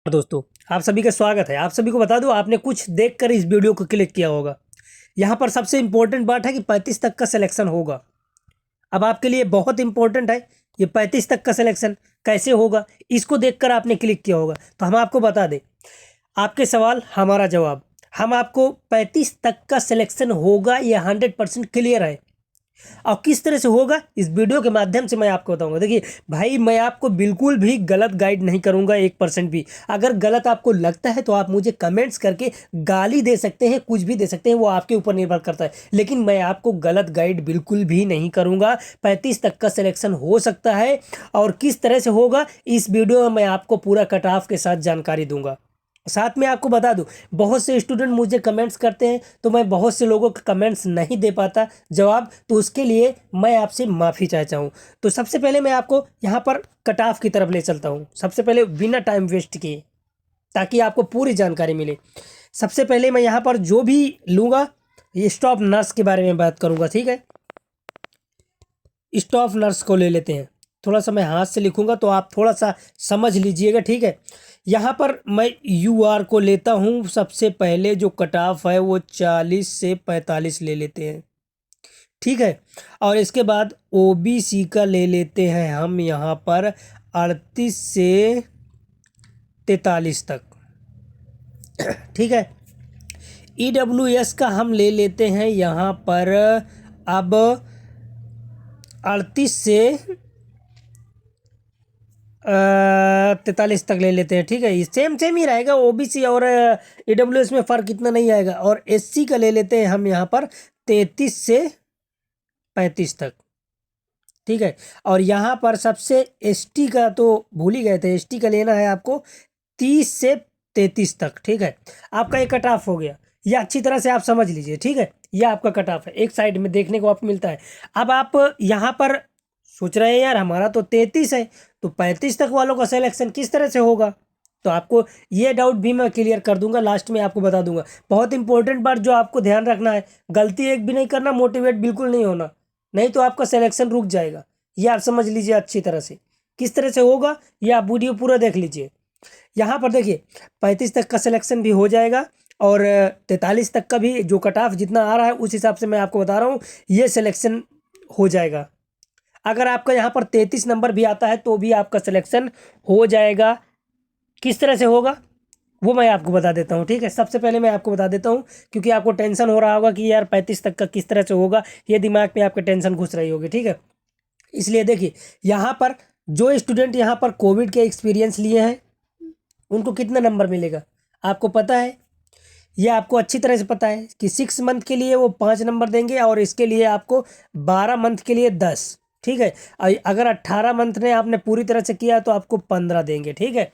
दोस्तों, आप सभी का स्वागत है। आप सभी को बता दूं, आपने कुछ देखकर इस वीडियो को क्लिक किया होगा। यहाँ पर सबसे इम्पोर्टेंट बात है कि 35 तक का सिलेक्शन होगा। अब आपके लिए बहुत इंपॉर्टेंट है ये 35 तक का सिलेक्शन कैसे होगा, इसको देखकर आपने क्लिक किया होगा। तो हम आपको बता दें, आपके सवाल हमारा जवाब। हम आपको 35 तक का सिलेक्शन होगा, ये 100% क्लियर है। और किस तरह से होगा इस वीडियो के माध्यम से मैं आपको बताऊंगा। देखिए भाई, मैं आपको बिल्कुल भी गलत गाइड नहीं करूंगा 1% भी। अगर गलत आपको लगता है तो आप मुझे कमेंट्स करके गाली दे सकते हैं, कुछ भी दे सकते हैं, वो आपके ऊपर निर्भर करता है। लेकिन मैं आपको गलत गाइड बिल्कुल भी नहीं करूंगा। 35 तक का सिलेक्शन हो सकता है और किस तरह से होगा इस वीडियो में मैं आपको पूरा कट ऑफ के साथ जानकारी दूंगा। साथ में आपको बता दूं, बहुत से स्टूडेंट मुझे कमेंट्स करते हैं तो मैं बहुत से लोगों के कमेंट्स नहीं दे पाता जवाब, तो उसके लिए मैं आपसे माफ़ी चाहता हूं। तो सबसे पहले मैं आपको यहां पर कट ऑफ की तरफ ले चलता हूं, सबसे पहले बिना टाइम वेस्ट किए, ताकि आपको पूरी जानकारी मिले। सबसे पहले मैं यहाँ पर जो भी लूँगा, ये स्टाफ नर्स के बारे में बात करूँगा, ठीक है। स्टाफ नर्स को ले लेते हैं। थोड़ा सा मैं हाथ से लिखूंगा तो आप थोड़ा सा समझ लीजिएगा, ठीक है। यहाँ पर मैं यूआर को लेता हूँ। सबसे पहले जो कट ऑफ है वो 40 से 45 ले लेते हैं, ठीक है। और इसके बाद ओबीसी का ले लेते हैं हम यहाँ पर 38 से 43 तक, ठीक है। ईडब्ल्यूएस का हम ले लेते हैं यहाँ पर अब 38 से 43 तक ले लेते हैं, ठीक है। ये सेम सेम ही रहेगा, ओबीसी और ईडब्ल्यूएस में फ़र्क इतना नहीं आएगा। और एससी का ले लेते हैं हम यहाँ पर 33 से 35 तक, ठीक है। और यहाँ पर सबसे एसटी का तो भूल ही गए थे, एसटी का लेना है आपको 30 से 33 तक, ठीक है। आपका ये कट ऑफ हो गया, ये अच्छी तरह से आप समझ लीजिए, ठीक है। ये आपका कट ऑफ है, एक साइड में देखने को आपको मिलता है। अब आप यहाँ पर सोच रहे हैं यार हमारा तो 33 है, तो 35 तक वालों का सिलेक्शन किस तरह से होगा। तो आपको ये डाउट भी मैं क्लियर कर दूंगा, लास्ट में आपको बता दूंगा। बहुत इंपॉर्टेंट बात जो आपको ध्यान रखना है, गलती एक भी नहीं करना, मोटिवेट बिल्कुल नहीं होना, नहीं तो आपका सिलेक्शन रुक जाएगा। ये आप समझ लीजिए अच्छी तरह से किस तरह से होगा, ये आप वीडियो पूरा देख लीजिए। यहाँ पर देखिए 35 तक का सिलेक्शन भी हो जाएगा और 43 तक का भी, जो कट ऑफ जितना आ रहा है उस हिसाब से मैं आपको बता रहा हूँ, ये सिलेक्शन हो जाएगा। अगर आपका यहाँ पर 33 नंबर भी आता है तो भी आपका सिलेक्शन हो जाएगा। किस तरह से होगा वो मैं आपको बता देता हूँ, ठीक है। सबसे पहले मैं आपको बता देता हूँ, क्योंकि आपको टेंशन हो रहा होगा कि यार 35 तक का किस तरह से होगा, ये दिमाग में आपके टेंशन घुस रही होगी, ठीक है। इसलिए देखिए, यहाँ पर जो स्टूडेंट यहाँ पर कोविड के एक्सपीरियंस लिए हैं उनको कितना नंबर मिलेगा आपको पता है। ये आपको अच्छी तरह से पता है कि 6 मंथ के लिए वो 5 नंबर देंगे और इसके लिए आपको 12 मंथ के लिए 10, ठीक है। अगर 18 मंथ ने आपने पूरी तरह से किया तो आपको 15 देंगे, ठीक है।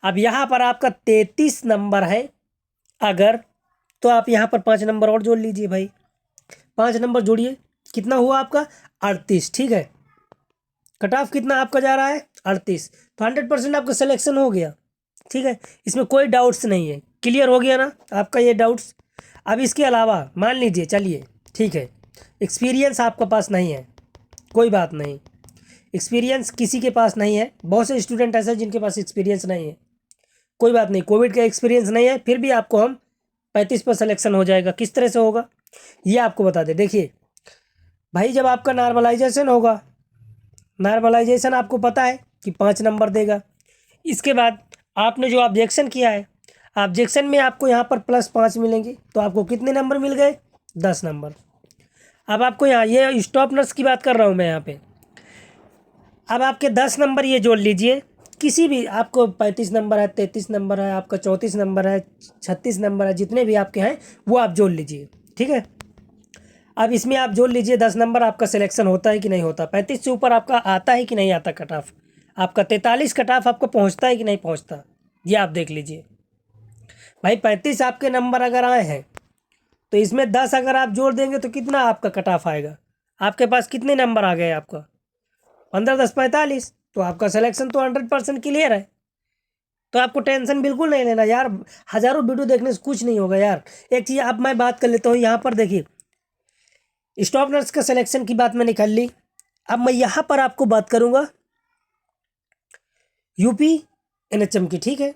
अब यहाँ पर आपका 33 नंबर है अगर, तो आप यहाँ पर 5 नंबर और जोड़ लीजिए भाई, 5 नंबर जोड़िए, कितना हुआ आपका 38, ठीक है। कट ऑफ कितना आपका जा रहा है 38, तो 100% आपका सिलेक्शन हो गया, ठीक है। इसमें कोई डाउट्स नहीं है, क्लियर हो गया ना आपका ये डाउट्स। अब इसके अलावा मान लीजिए, चलिए ठीक है, एक्सपीरियंस आपका पास नहीं है, कोई बात नहीं, एक्सपीरियंस किसी के पास नहीं है। बहुत से स्टूडेंट ऐसे हैं जिनके पास एक्सपीरियंस नहीं है, कोई बात नहीं, कोविड का एक्सपीरियंस नहीं है, फिर भी आपको हम 35 पर सिलेक्शन हो जाएगा। किस तरह से होगा ये आपको बता दें। देखिए भाई, जब आपका नॉर्मलाइजेशन होगा, नॉर्मलाइजेशन आपको पता है कि 5 नंबर देगा। इसके बाद आपने जो ऑब्जेक्शन किया है, ऑब्जेक्शन में आपको यहाँ पर +5 मिलेंगे, तो आपको कितने नंबर मिल गए 10 नंबर। अब आपको यहाँ ये स्टॉप नर्स की बात कर रहा हूँ मैं यहाँ पे। अब आपके 10 नंबर ये जोड़ लीजिए, किसी भी आपको 35 नंबर है, 33 नंबर है, आपका 34 नंबर है, 36 नंबर है, जितने भी आपके हैं वो आप जोड़ लीजिए, ठीक है। अब इसमें आप जोड़ लीजिए 10 नंबर, आपका सिलेक्शन होता है कि नहीं होता, 35 से ऊपर आपका आता है कि नहीं आता कट ऑफ, आपका 43 कट ऑफ आपको पहुँचता है कि नहीं पहुँचता, ये आप देख लीजिए भाई। 35 आपके नंबर अगर आए हैं तो इसमें 10 अगर आप जोड़ देंगे तो कितना आपका कट ऑफ आएगा, आपके पास कितने नंबर आ गए आपका 15 10 45, तो आपका सिलेक्शन तो 100% क्लियर है। तो आपको टेंशन बिल्कुल नहीं लेना यार, हज़ारों वीडियो देखने से कुछ नहीं होगा यार। एक चीज़ अब मैं बात कर लेता हूँ, यहाँ पर देखिए स्टाफ नर्स का सिलेक्शन की बात मैंने कर ली। अब मैं यहाँ पर आपको बात करूँगा यूपी एनएचएम की, ठीक है।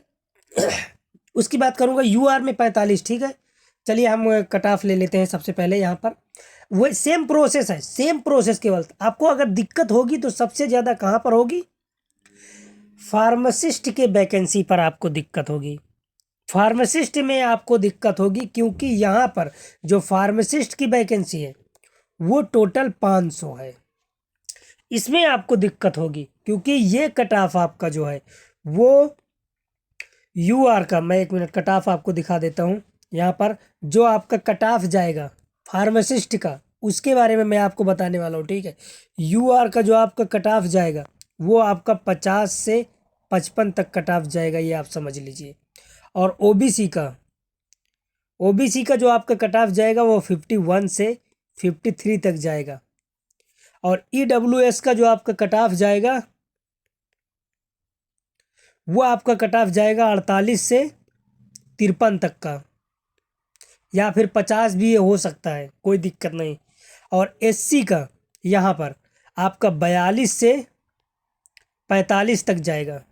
उसकी बात करूँगा UR में 45, ठीक है। चलिए हम कट ऑफ ले लेते हैं सबसे पहले यहाँ पर। वो सेम प्रोसेस है, सेम प्रोसेस, केवल आपको अगर दिक्कत होगी तो सबसे ज़्यादा कहाँ पर होगी? फार्मासिस्ट के वैकेंसी पर आपको दिक्कत होगी। फार्मासिस्ट में आपको दिक्कत होगी क्योंकि यहाँ पर जो फार्मासिस्ट की वैकेंसी है वो टोटल 500 है। इसमें आपको दिक्कत होगी क्योंकि ये कट ऑफ आपका जो है वो UR का, मैं 1 मिनट कट ऑफ आपको दिखा देता हूँ। यहाँ पर जो आपका कट ऑफ जाएगा फार्मासिस्ट का, उसके बारे में मैं आपको बताने वाला हूँ, ठीक है। UR का जो आपका कट ऑफ जाएगा वो आपका 50 से 55 तक कट ऑफ जाएगा, ये आप समझ लीजिए। और OBC का जो आपका कट ऑफ जाएगा वो 51 से 53 तक जाएगा। और EWS का जो आपका कट ऑफ जाएगा वो आपका कट ऑफ जाएगा 48 से 53 तक का, या फिर 50 भी हो सकता है, कोई दिक्कत नहीं। और SC का यहाँ पर आपका 42 से 45 तक जाएगा।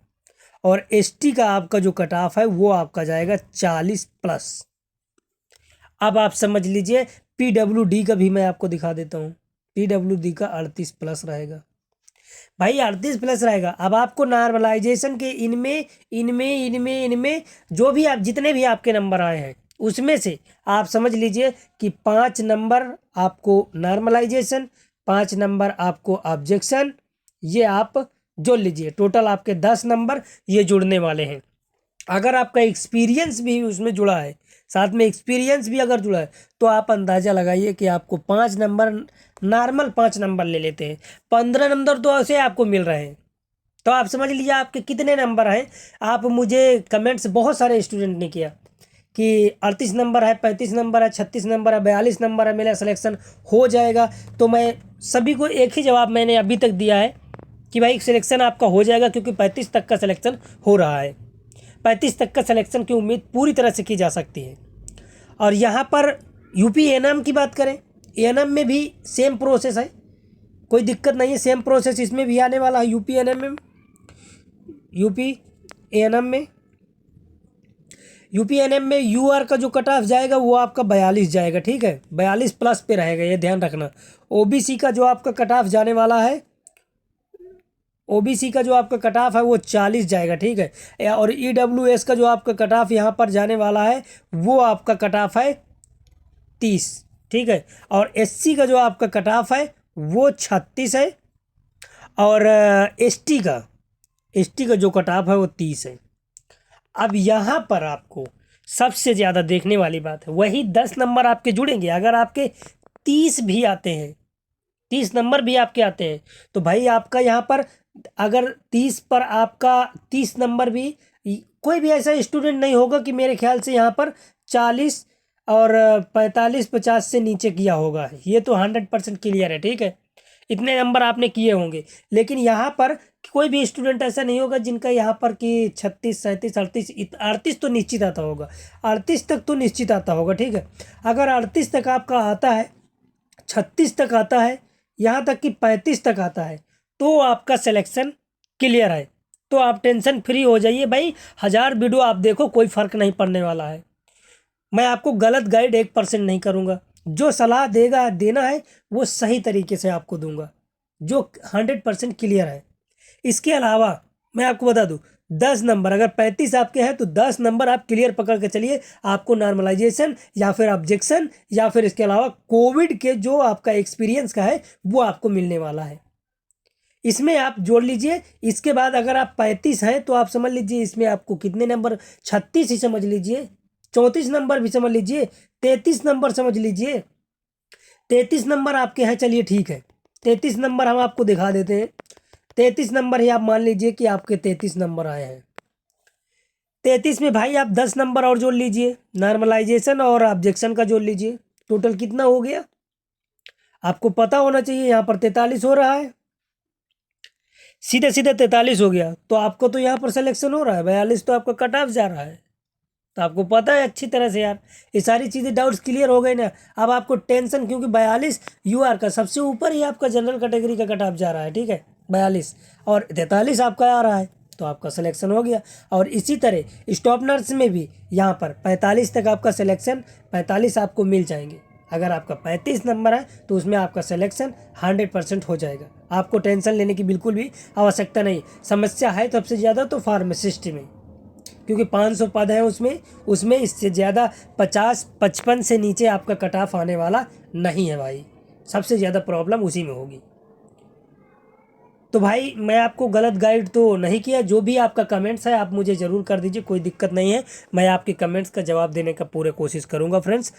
और ST का आपका जो कट ऑफ है वो आपका जाएगा 40+। अब आप समझ लीजिए PWD का भी मैं आपको दिखा देता हूँ। PWD का 38+ रहेगा भाई, 38+ रहेगा। अब आपको नॉर्मलाइजेशन के इनमें जो भी आप, जितने भी आपके नंबर आए हैं उसमें से आप समझ लीजिए कि 5 नंबर आपको नॉर्मलाइजेशन, 5 नंबर आपको ऑब्जेक्शन, ये आप जोड़ लीजिए। टोटल आपके 10 नंबर ये जुड़ने वाले हैं। अगर आपका एक्सपीरियंस भी उसमें जुड़ा है, साथ में एक्सपीरियंस भी अगर जुड़ा है, तो आप अंदाज़ा लगाइए कि आपको 5 नंबर, नॉर्मल 5 नंबर ले लेते हैं, 15 नंबर तो ऐसे आपको मिल रहे हैं। तो आप समझ लीजिए आपके कितने नंबर हैं। आप मुझे कमेंट्स बहुत सारे स्टूडेंट ने किया कि 38 नंबर है, 35 नंबर है, 36 नंबर है, 42 नंबर है, मेरा सिलेक्शन हो जाएगा। तो मैं सभी को एक ही जवाब मैंने अभी तक दिया है कि भाई सिलेक्शन आपका हो जाएगा, क्योंकि 35 तक का सिलेक्शन हो रहा है। 35 तक का सिलेक्शन की उम्मीद पूरी तरह से की जा सकती है। और यहाँ पर UP A&M की बात करें, A&M में भी सेम प्रोसेस है, कोई दिक्कत नहीं है, सेम प्रोसेस इसमें भी आने वाला है। UP A&M में UR का जो कट ऑफ जाएगा वो आपका 42 जाएगा, ठीक है, 42+ पे रहेगा, ये ध्यान रखना। OBC का जो आपका कट ऑफ जाने वाला है, OBC का जो आपका कट ऑफ है वो 40 जाएगा, ठीक है। और EWS का जो आपका कट ऑफ यहाँ पर जाने वाला है वो आपका कट ऑफ है 30, ठीक है। और SC का जो आपका कट ऑफ है वो 36 है। और ST का जो कट ऑफ है वो 30 है। अब यहाँ पर आपको सबसे ज़्यादा देखने वाली बात है, वही 10 नंबर आपके जुड़ेंगे। अगर आपके 30 भी आते हैं, 30 नंबर भी आपके आते हैं, तो भाई आपका यहाँ पर अगर 30 पर आपका 30 नंबर भी, कोई भी ऐसा स्टूडेंट नहीं होगा कि मेरे ख्याल से यहाँ पर 40 और 45-50 से नीचे किया होगा। ये तो 100% क्लियर है, ठीक है, इतने नंबर आपने किए होंगे। लेकिन यहाँ पर कोई भी स्टूडेंट ऐसा नहीं होगा जिनका यहाँ पर कि 36, 37, 38, 38 तो निश्चित आता होगा, 38 तक तो निश्चित आता होगा, ठीक है। अगर 38 तक आपका आता है, 36 तक आता है, यहाँ तक कि 35 तक आता है, तो आपका सिलेक्शन क्लियर है। तो आप टेंशन फ्री हो जाइए भाई, 1000 वीडियो आप देखो, कोई फ़र्क नहीं पड़ने वाला है। मैं आपको गलत गाइड 1% नहीं करूँगा, जो सलाह देना है वो सही तरीके से आपको दूंगा, जो 100% क्लियर है। इसके अलावा मैं आपको बता दूं, 10 नंबर अगर 35 आपके हैं तो 10 नंबर आप क्लियर पकड़ के चलिए, आपको नॉर्मलाइजेशन या फिर ऑब्जेक्शन या फिर इसके अलावा कोविड के जो आपका एक्सपीरियंस का है वो आपको मिलने वाला है। इसमें आप जोड़ लीजिए। इसके बाद अगर आप 35 हैं तो आप समझ लीजिए इसमें आपको कितने नंबर, 36 ही समझ लीजिए, 34 नंबर भी समझ लीजिए, 33 नंबर समझ लीजिए, 33 नंबर आपके हैं। चलिए ठीक है, 33 नंबर हम आपको दिखा देते हैं। 33 नंबर ही आप मान लीजिए कि आपके 33 नंबर आए हैं। 33 में भाई आप 10 नंबर और जोड़ लीजिए, नॉर्मलाइजेशन और ऑब्जेक्शन का जोड़ लीजिए, टोटल कितना हो गया आपको पता होना चाहिए। यहाँ पर 43 हो रहा है, सीधे सीधे 43 हो गया, तो आपको तो यहाँ पर सिलेक्शन हो रहा है। 42 तो आपका कट ऑफ जा रहा है, तो आपको पता है अच्छी तरह से यार। ये सारी चीज़ें डाउट्स क्लियर हो गए ना। अब आपको टेंशन, क्योंकि 42 UR का सबसे ऊपर ही आपका जनरल कैटेगरी का कट ऑफ जा रहा है, ठीक है, 42 और 43 आपका आ रहा है, तो आपका सिलेक्शन हो गया। और इसी तरह स्टाफ नर्स में भी यहाँ पर 45 तक आपका सिलेक्शन 45 आपको मिल जाएंगे। अगर आपका 35 नंबर है तो उसमें आपका सिलेक्शन 100% हो जाएगा। आपको टेंशन लेने की बिल्कुल भी आवश्यकता नहीं। समस्या है सबसे ज़्यादा तो फार्मासिस्ट में, क्योंकि 500 पद हैं उसमें इससे ज़्यादा 50-55 से नीचे आपका कट ऑफ आने वाला नहीं है भाई। सबसे ज़्यादा प्रॉब्लम उसी में होगी। तो भाई मैं आपको गलत गाइड तो नहीं किया। जो भी आपका कमेंट्स है आप मुझे ज़रूर कर दीजिए, कोई दिक्कत नहीं है। मैं आपके कमेंट्स का जवाब देने का पूरे कोशिश करूँगा फ्रेंड्स।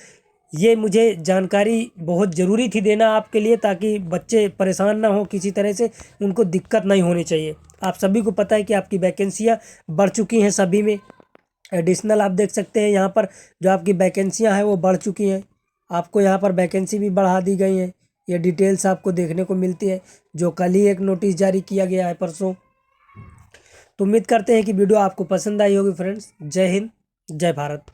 ये मुझे जानकारी बहुत ज़रूरी थी देना आपके लिए, ताकि बच्चे परेशान ना हो किसी तरह से, उनको दिक्कत नहीं होनी चाहिए। आप सभी को पता है कि आपकी वैकेंसियाँ बढ़ चुकी हैं सभी में। एडिशनल आप देख सकते हैं यहाँ पर जो आपकी वैकेंसियाँ हैं वो बढ़ चुकी हैं। आपको यहाँ पर वैकेंसी भी बढ़ा दी गई हैं। ये डिटेल्स आपको देखने को मिलती है, जो कल ही एक नोटिस जारी किया गया है परसों। तो उम्मीद करते हैं कि वीडियो आपको पसंद आई होगी फ्रेंड्स। जय हिंद, जय भारत।